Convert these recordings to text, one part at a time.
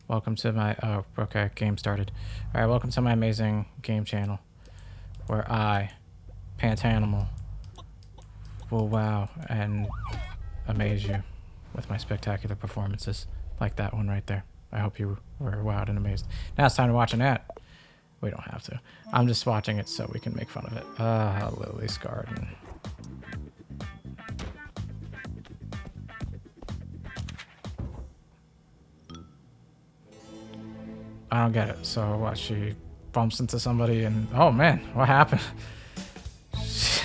Welcome to my... Oh, okay, game started. Alright, welcome to my amazing game channel, where I, Pantanimal, will wow and amaze you with my spectacular performances, like that one right there. I hope you were wowed and amazed. Now it's time to watch an ad. We don't have to. I'm just watching it so we can make fun of it. Lily's Garden. I don't get it. So what? She bumps into somebody and oh man, what happened? She's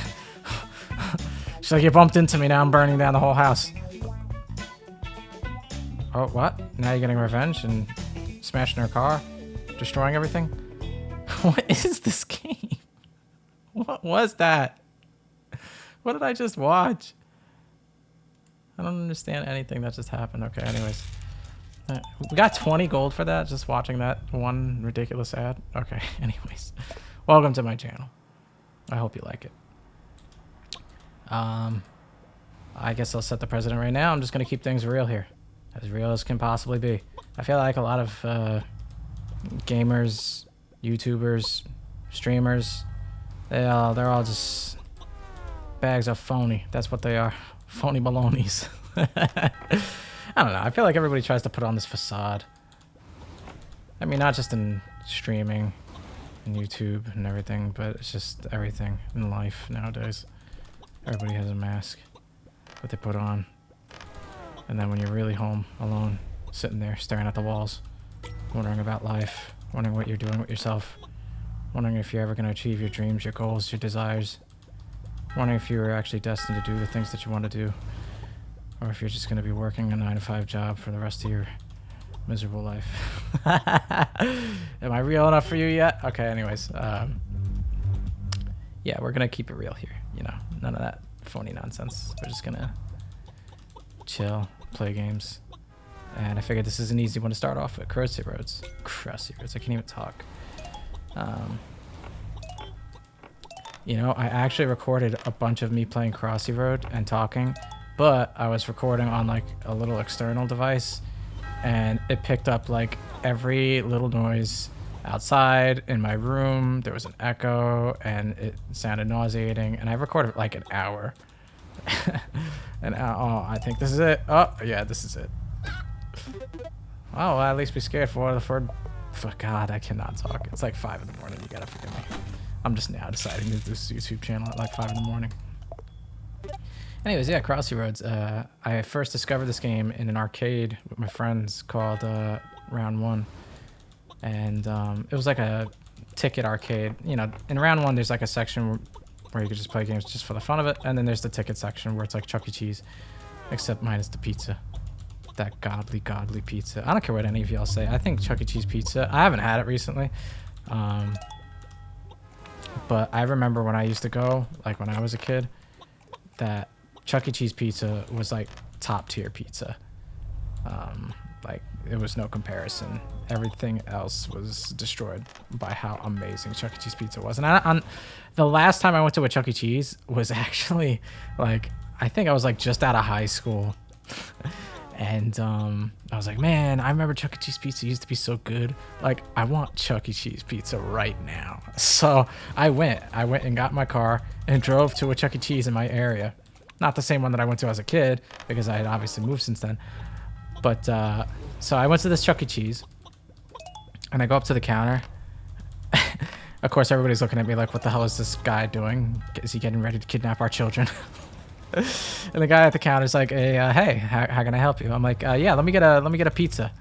like, you bumped into me. Now I'm burning down the whole house. Oh, what? Now you're getting revenge and smashing her car, destroying everything. What is this game? What was that? What did I just watch? I don't understand anything that just happened. Okay, anyways. We got 20 gold for that, just watching that one ridiculous ad. Okay, anyways. Welcome to my channel. I hope you like it. I guess I'll set the precedent right now. I'm just going to keep things real here. As real as can possibly be. I feel like a lot of gamers, YouTubers, streamers, they're all just bags of phony. That's what they are. Phony balonies. I don't know. I feel like everybody tries to put on this facade. I mean, not just in streaming and YouTube and everything, but it's just everything in life nowadays. Everybody has a mask that they put on. And then when you're really home, alone, sitting there, staring at the walls, wondering about life, wondering what you're doing with yourself, wondering if you're ever going to achieve your dreams, your goals, your desires, wondering if you're actually destined to do the things that you want to do, or if you're just going to be working a 9-to-5 job for the rest of your miserable life. Am I real enough for you yet? Okay, anyways. Yeah, we're going to keep it real here. You know, none of that phony nonsense. We're just going to chill, play games. And I figured this is an easy one to start off with. Crossy roads. Crossy roads. I can't even talk. You know, I actually recorded a bunch of me playing Crossy Road and talking, but I was recording on like a little external device, and it picked up like every little noise outside in my room. There was an echo, and it sounded nauseating. And I recorded like an hour. And oh, I think this is it. Oh, yeah, this is it. Oh, well, at least be scared for God, I cannot talk. It's like 5 in the morning. You gotta forgive me. I'm just now deciding to do this YouTube channel at like 5 in the morning. Anyways, yeah, Crossy Roads. I first discovered this game in an arcade with my friends called Round 1. And it was like a ticket arcade. You know, in Round 1, there's like a section where you could just play games just for the fun of it. And then there's the ticket section where it's like Chuck E. Cheese, except minus the pizza. That godly, godly pizza. I don't care what any of y'all say. I think Chuck E. Cheese pizza. I haven't had it recently. But I remember when I used to go, like when I was a kid, that Chuck E. Cheese pizza was like top tier pizza. Like it was no comparison. Everything else was destroyed by how amazing Chuck E. Cheese pizza was. And the last time I went to a Chuck E. Cheese was actually like, I think I was like just out of high school. And I was like, man, I remember Chuck E. Cheese pizza used to be so good. Like, I want Chuck E. Cheese pizza right now. So I went and got my car and drove to a Chuck E. Cheese in my area. Not the same one that I went to as a kid, because I had obviously moved since then. But so I went to this Chuck E. Cheese, and I go up to the counter. Of course, everybody's looking at me like, what the hell is this guy doing? Is he getting ready to kidnap our children? And the guy at the counter is like, hey, how can I help you? I'm like, yeah, let me get a pizza.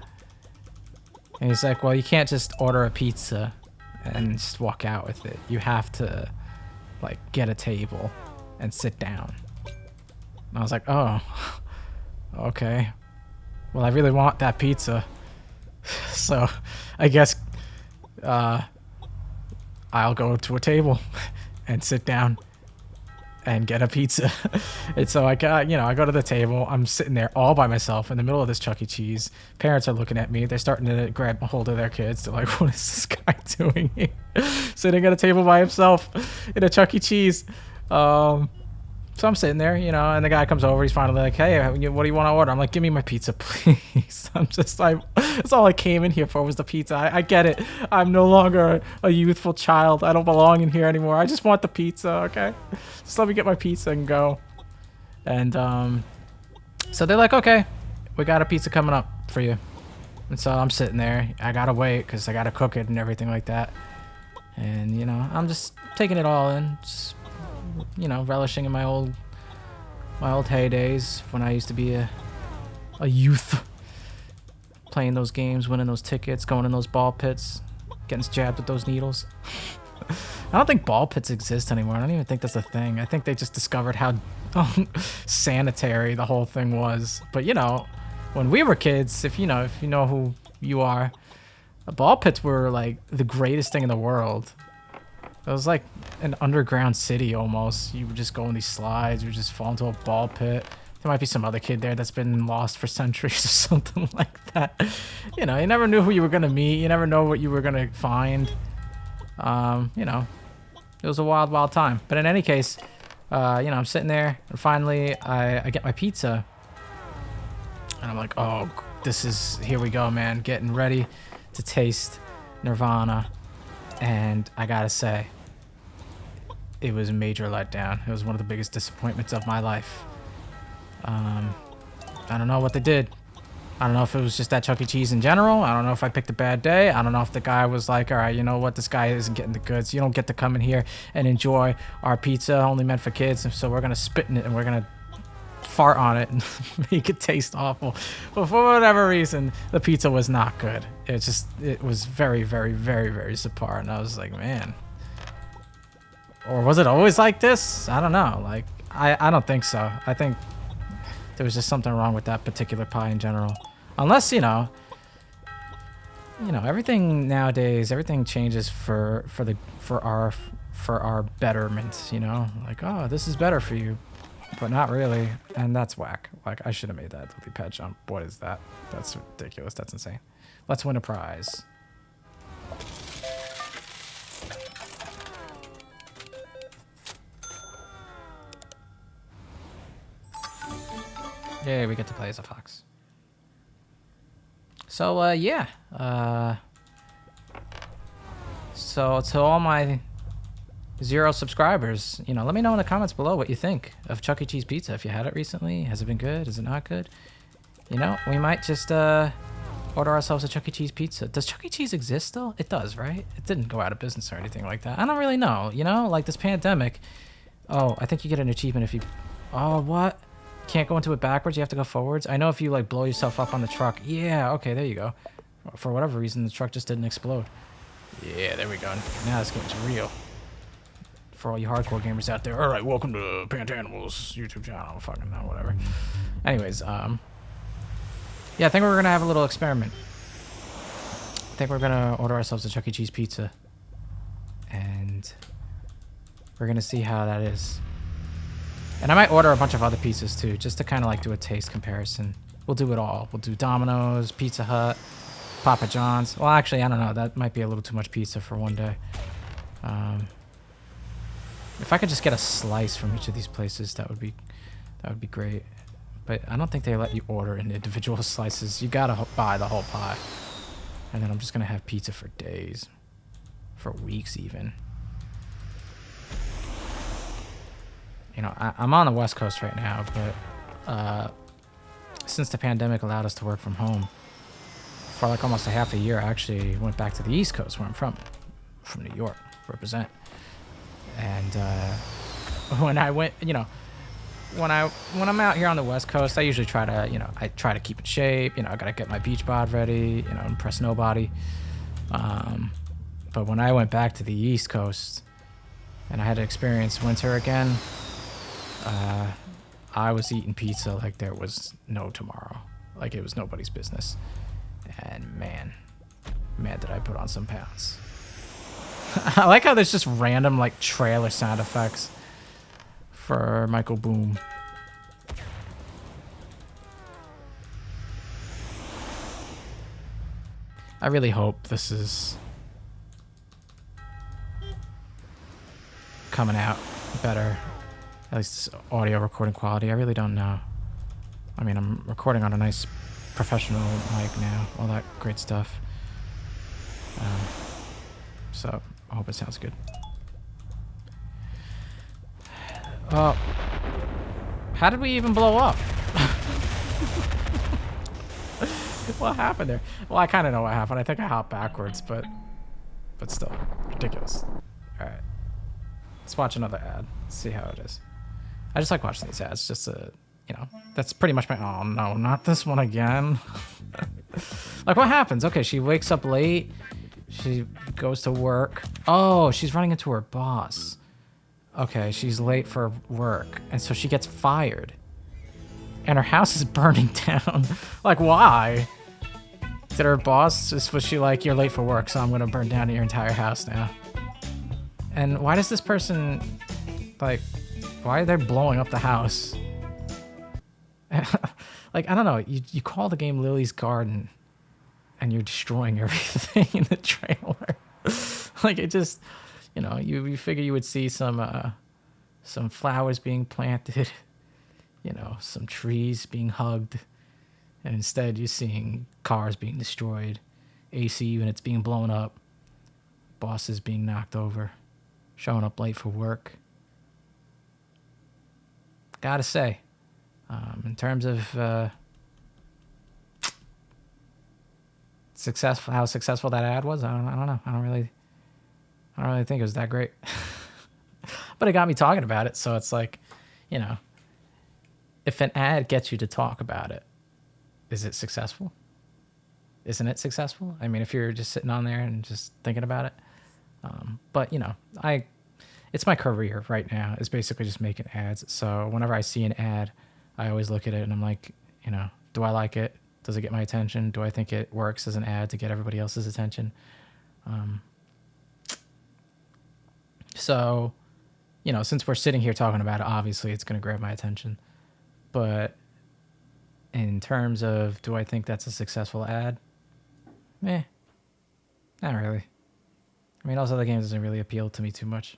And he's like, well, you can't just order a pizza and just walk out with it. You have to like get a table and sit down. And I was like, oh, okay. Well, I really want that pizza. So I guess I'll go to a table and sit down and get a pizza. And so I go to the table. I'm sitting there all by myself in the middle of this Chuck E. Cheese. Parents are looking at me. They're starting to grab a hold of their kids. They're like, what is this guy doing here? Sitting at a table by himself in a Chuck E. Cheese. So I'm sitting there, you know, and the guy comes over. He's finally like, hey, what do you want to order? I'm like, give me my pizza, please. I'm just like, That's all I came in here for was the pizza. I get it. I'm no longer a youthful child. I don't belong in here anymore. I just want the pizza, okay? Just let me get my pizza and go. And so they're like, okay, we got a pizza coming up for you. And so I'm sitting there. I gotta wait because I gotta cook it and everything like that. And, you know, I'm just taking it all in. Just, you know, relishing in my old heydays when I used to be a youth. Playing those games, winning those tickets, going in those ball pits, getting jabbed with those needles. I don't think ball pits exist anymore. I don't even think that's a thing. I think they just discovered how sanitary the whole thing was. But, you know, when we were kids, if you know who you are, the ball pits were like the greatest thing in the world. It was like an underground city almost. You would just go on these slides, you would just fall into a ball pit. There might be some other kid there that's been lost for centuries or something like that. You know, you never knew who you were gonna meet. You never know what you were gonna find. You know, it was a wild, wild time. But in any case, you know, I'm sitting there and finally I get my pizza. And I'm like, oh, here we go, man. Getting ready to taste Nirvana. And I gotta say, it was a major letdown. It was one of the biggest disappointments of my life. I don't know what they did. I don't know if it was just that Chuck E. Cheese in general. I don't know if I picked a bad day. I don't know if the guy was like, all right, you know what? This guy isn't getting the goods. You don't get to come in here and enjoy our pizza only meant for kids. And so we're going to spit in it and we're going to fart on it and make it taste awful. But for whatever reason, the pizza was not good. It was very, very, very, very subpar. And I was like, man. Or was it always like this? I don't know. Like, I don't think so. I think there was just something wrong with that particular pie in general. Unless, you know, everything nowadays, everything changes for our betterment, you know? Like, oh, this is better for you. But not really. And that's whack. Like, I should have made that lily pad jump. What is that? That's ridiculous. That's insane. Let's win a prize. Yeah, we get to play as a fox. So, yeah. So, to all my 0 subscribers, you know, let me know in the comments below what you think of Chuck E. Cheese pizza. If you had it recently, has it been good? Is it not good? You know, we might just order ourselves a Chuck E. Cheese pizza. Does Chuck E. Cheese exist still? It does, right? It didn't go out of business or anything like that. I don't really know, you know? Like, this pandemic. Oh, I think you get an achievement if you... Oh, what? Can't go into it backwards, you have to go forwards. I know if you like blow yourself up on the truck. Yeah, okay, there you go. For whatever reason, the truck just didn't explode. Yeah, there we go. Now this game's real. For all you hardcore gamers out there. All right, welcome to Pantanimals YouTube channel. Fucking no, whatever. Anyways, yeah, I think we're gonna have a little experiment. I think we're gonna order ourselves a Chuck E. Cheese pizza, and we're gonna see how that is. And I might order a bunch of other pizzas too, just to kind of like do a taste comparison. We'll do it all. We'll do Domino's, Pizza Hut, Papa John's. Well, actually, I don't know. That might be a little too much pizza for one day. If I could just get a slice from each of these places, that would be great. But I don't think they let you order in individual slices. You gotta buy the whole pie. And then I'm just gonna have pizza for days, for weeks even. You know, I'm on the West Coast right now, but since the pandemic allowed us to work from home, for like almost a half a year, I actually went back to the East Coast, where I'm from New York, represent. And when I went, you know, when I'm out here on the West Coast, I usually try to, you know, I try to keep in shape. You know, I gotta get my beach bod ready, you know, impress nobody. But when I went back to the East Coast, and I had to experience winter again, I was eating pizza like there was no tomorrow. Like it was nobody's business. And man, did I put on some pounds. I like how there's just random like trailer sound effects for Michael Boom. I really hope this is coming out better. At least this audio recording quality. I really don't know. I mean, I'm recording on a nice professional mic now, all that great stuff. So I hope it sounds good. How did we even blow up? What happened there? Well, I kind of know what happened. I think I hopped backwards, but still, ridiculous. All right, let's watch another ad. See how it is. I just like watching these ads, just to, you know, that's pretty much my. Oh no, not this one again. Like, what happens? Okay, she wakes up late. She goes to work. Oh, she's running into her boss. Okay, she's late for work, and so she gets fired. And her house is burning down. Like, why? Did her boss, was she like, you're late for work, so I'm gonna burn down your entire house now? And why does this person, like, why are they blowing up the house? Like, I don't know, you call the game Lily's Garden, and you're destroying everything in the trailer. Like, it just, you know, you figure you would see some flowers being planted, you know, some trees being hugged, and instead you're seeing cars being destroyed, AC units being blown up, bosses being knocked over, showing up late for work. Gotta say, in terms of how successful that ad was, I don't know. I don't really think it was that great. But it got me talking about it, so it's like, you know, if an ad gets you to talk about it, is it successful? Isn't it successful? I mean, if you're just sitting on there and just thinking about it. But, you know, it's my career right now. It's basically just making ads. So whenever I see an ad, I always look at it and I'm like, you know, do I like it? Does it get my attention? Do I think it works as an ad to get everybody else's attention? So, you know, since we're sitting here talking about it, obviously it's going to grab my attention. But in terms of, do I think that's a successful ad? Not really. I mean, those other games doesn't really appeal to me too much.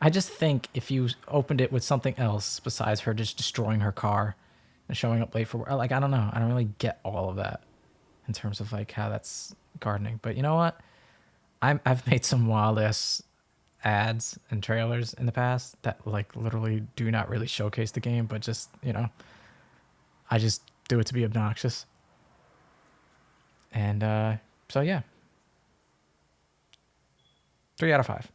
I just think if you opened it with something else besides her just destroying her car and showing up late for work, like, I don't know. I don't really get all of that in terms of like how that's gardening. But you know what? I've made some wild ass ads and trailers in the past that like literally do not really showcase the game, but just, you know, I just do it to be obnoxious. And so yeah, 3 out of 5.